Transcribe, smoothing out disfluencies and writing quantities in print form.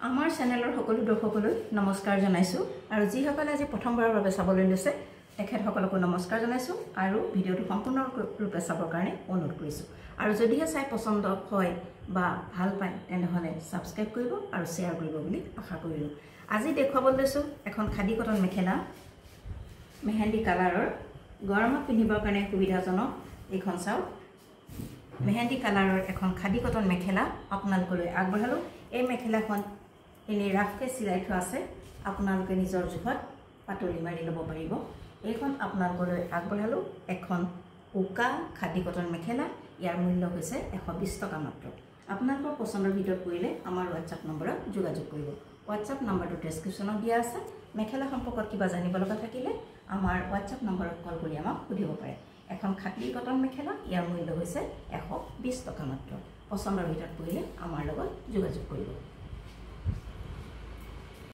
আমাৰ চেনেলৰ সকলো দৰ্শকলৈ নমস্কাৰ জনাইছো আৰু যিসকলে আজি প্ৰথমবাৰৰ বাবে চাবলৈ লৈছে তেখেতসকলকো নমস্কাৰ জনাইছো আৰু ভিডিঅটো সম্পূৰ্ণৰূপে চাবৰ কাৰণে অনুৰোধ কৰিছো আৰু যদিহে চাই পছন্দ হয় বা ভাল পায় তেনেহলে সাবস্ক্ৰাইব কৰিব আৰু শেয়াৰ কৰিব বুলি আশা কৰিলো। আজি দেখুৱাবলৈ লৈছো এখন খাদী কটন মেখেলা মেহেন্দি কালাৰৰ গৰমত পিন্ধিবৰ কাৰণে সুবিধাজনক এইখন চাও মেহেন্দি কালাৰৰ এখন খাদী কটন মেখেলা আপোনালোকলৈ আগবঢ়ালো। এই মেখেলাখন এনে ৰাফকে চিলাই থোৱা আছে, আপোনালোকে নিজৰ জোখত পাতলি মাৰি ল'ব পাৰিব। এইখন আপোনালোকলৈ আগবঢ়ালো এখন উকা খাদী কটন মেখেলা। ইয়াৰ মূল্য হৈছে 120 টকা মাত্ৰ। আপোনালোকৰ পছন্দৰ ভিতৰত পৰিলে আমাৰ হোৱাটছআপ নম্বৰত যোগাযোগ কৰিব। হোৱাটছআপ নম্বৰটো ডেছক্ৰিপশ্যনত দিয়া আছে। মেখেলা সম্পৰ্কত কিবা জানিব লগা থাকিলে আমাৰ হোৱাটছআপ নম্বৰত কল কৰি আমাক সুধিব পাৰে। এখন খাদী কটন মেখেলা, ইয়াৰ মূল্য হৈছে 120 টকা মাত্ৰ। পছন্দৰ ভিতৰত পৰিলে আমাৰ লগত যোগাযোগ কৰিব।